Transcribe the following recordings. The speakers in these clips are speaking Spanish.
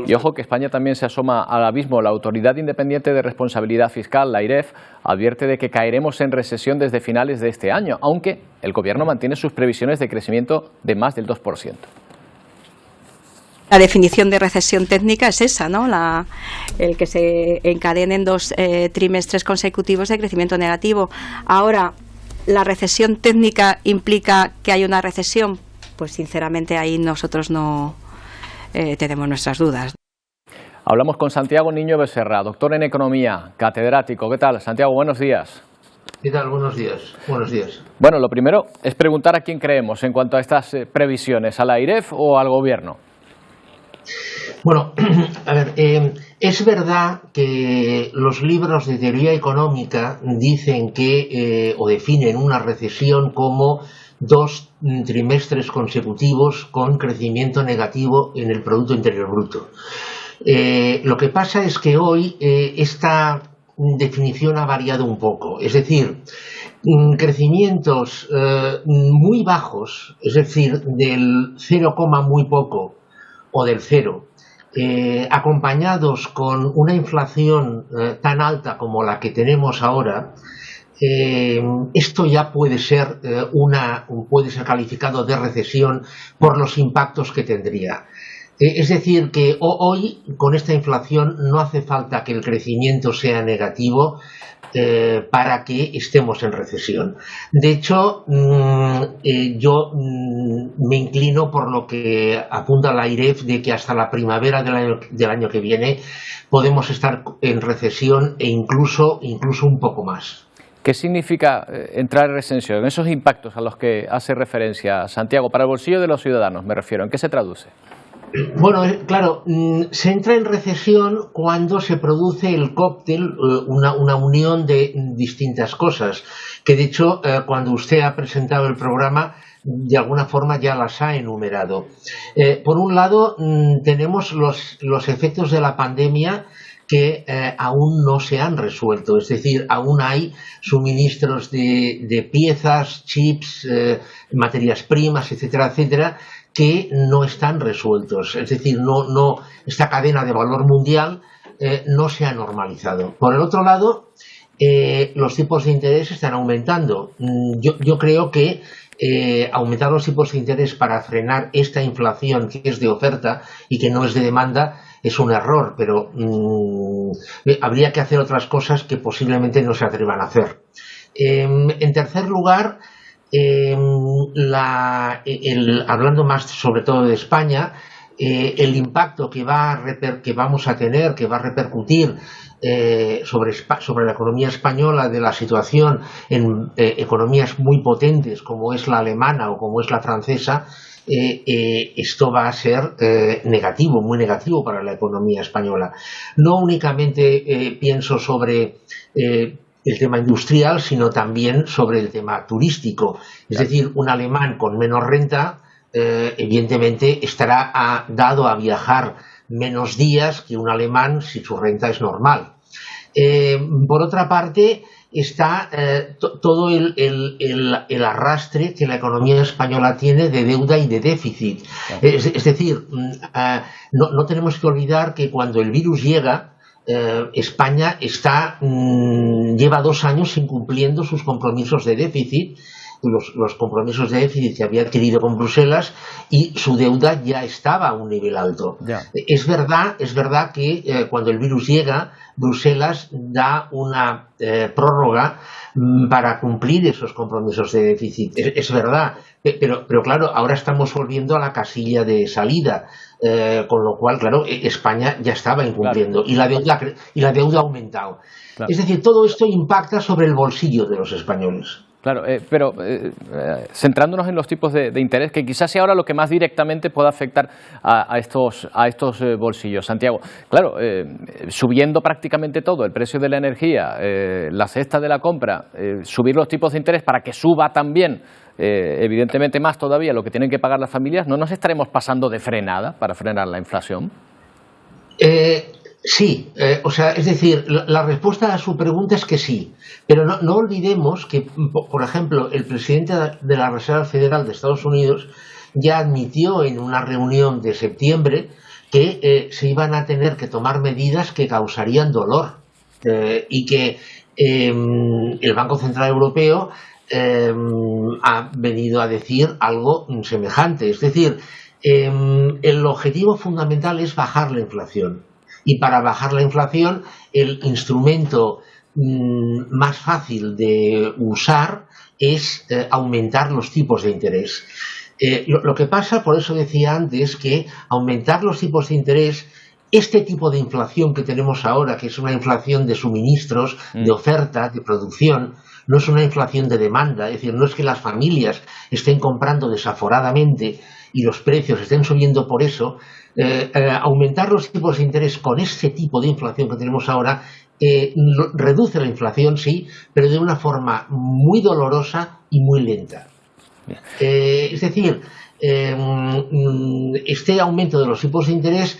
Y ojo que España también se asoma al abismo. La Autoridad Independiente de Responsabilidad Fiscal, la AIREF, advierte de que caeremos en recesión desde finales de este año, aunque el Gobierno mantiene sus previsiones de crecimiento de más del 2%. La definición de recesión técnica es esa, ¿no? El que se encadenen 2 trimestres consecutivos de crecimiento negativo. Ahora, ¿la recesión técnica implica que hay una recesión? Pues sinceramente ahí nosotros no tenemos nuestras dudas. Hablamos con Santiago Niño Becerra, doctor en Economía, catedrático. ¿Qué tal, Santiago? Buenos días. ¿Qué tal? Buenos días. Buenos días. Bueno, lo primero es preguntar a quién creemos en cuanto a estas previsiones, ¿a la AIREF o al Gobierno? Bueno, a ver, es verdad que los libros de teoría económica dicen que, o definen una recesión como 2 trimestres consecutivos con crecimiento negativo en el Producto Interior Bruto. Lo que pasa es que hoy esta definición ha variado un poco, es decir, crecimientos muy bajos, es decir, del 0, muy poco o del 0, acompañados con una inflación tan alta como la que tenemos ahora, esto ya puede ser calificado de recesión por los impactos que tendría. Es decir, que hoy con esta inflación no hace falta que el crecimiento sea negativo para que estemos en recesión. De hecho, yo me inclino por lo que apunta la AIREF de que hasta la primavera del año que viene podemos estar en recesión e incluso un poco más. ¿Qué significa entrar en recesión? Esos impactos a los que hace referencia Santiago, para el bolsillo de los ciudadanos me refiero, ¿en qué se traduce? Bueno, claro, se entra en recesión cuando se produce el cóctel, una unión de distintas cosas, que de hecho cuando usted ha presentado el programa de alguna forma ya las ha enumerado. Por un lado tenemos los efectos de la pandemia que aún no se han resuelto, es decir, aún hay suministros de piezas, chips, materias primas, etcétera, etcétera, que no están resueltos, es decir, esta cadena de valor mundial no se ha normalizado. Por el otro lado, los tipos de interés están aumentando. Yo creo que aumentar los tipos de interés para frenar esta inflación que es de oferta y que no es de demanda es un error, pero habría que hacer otras cosas que posiblemente no se atrevan a hacer. En tercer lugar, hablando más sobre todo de España, el impacto que vamos a tener, que va a repercutir sobre la economía española de la situación en economías muy potentes como es la alemana o como es la francesa, esto va a ser negativo, muy negativo para la economía española. No únicamente pienso sobre el tema industrial, sino también sobre el tema turístico. Es decir, un alemán con menos renta, evidentemente estará dado a viajar menos días que un alemán si su renta es normal. Por otra parte, está todo el arrastre que la economía española tiene de deuda y de déficit. Es decir, no tenemos que olvidar que cuando el virus llega, España lleva 2 años incumpliendo sus compromisos de déficit, los compromisos de déficit que había adquirido con Bruselas, y su deuda ya estaba a un nivel alto. Yeah. Es verdad que cuando el virus llega, Bruselas da una prórroga para cumplir esos compromisos de déficit. Es verdad, pero claro, ahora estamos volviendo a la casilla de salida, con lo cual, claro, España ya estaba incumpliendo, claro, y la deuda ha aumentado. Claro. Es decir, todo esto impacta sobre el bolsillo de los españoles. Claro, pero centrándonos en los tipos de interés, que quizás sea ahora lo que más directamente pueda afectar a estos bolsillos. Santiago, claro, subiendo prácticamente todo, el precio de la energía, la cesta de la compra, subir los tipos de interés para que suba también, evidentemente más todavía lo que tienen que pagar las familias, ¿no nos estaremos pasando de frenada para frenar la inflación? Sí, es decir, la respuesta a su pregunta es que sí, pero no olvidemos que, por ejemplo, el presidente de la Reserva Federal de Estados Unidos ya admitió en una reunión de septiembre que se iban a tener que tomar medidas que causarían dolor y que el Banco Central Europeo ha venido a decir algo semejante. Es decir, el objetivo fundamental es bajar la inflación. Y para bajar la inflación, el instrumento más fácil de usar es aumentar los tipos de interés. Lo que pasa, por eso decía antes, que aumentar los tipos de interés, este tipo de inflación que tenemos ahora, que es una inflación de suministros, de oferta, de producción, no es una inflación de demanda, es decir, no es que las familias estén comprando desaforadamente y los precios estén subiendo por eso. Aumentar los tipos de interés con este tipo de inflación que tenemos ahora reduce la inflación, sí, pero de una forma muy dolorosa y muy lenta. Es decir, este aumento de los tipos de interés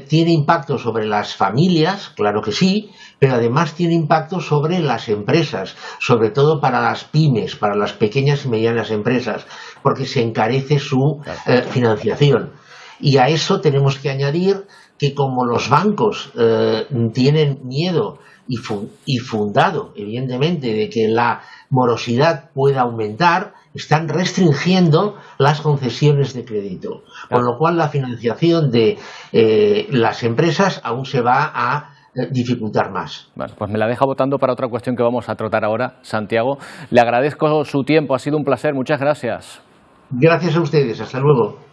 tiene impacto sobre las familias, claro que sí, pero además tiene impacto sobre las empresas, sobre todo para las pymes, para las pequeñas y medianas empresas, porque se encarece su financiación. Y a eso tenemos que añadir que como los bancos tienen miedo y fundado, evidentemente, de que la morosidad pueda aumentar, están restringiendo las concesiones de crédito, con lo cual la financiación de las empresas aún se va a dificultar más. Bueno, pues me la deja votando para otra cuestión que vamos a tratar ahora, Santiago. Le agradezco su tiempo, ha sido un placer, muchas gracias. Gracias a ustedes, hasta luego.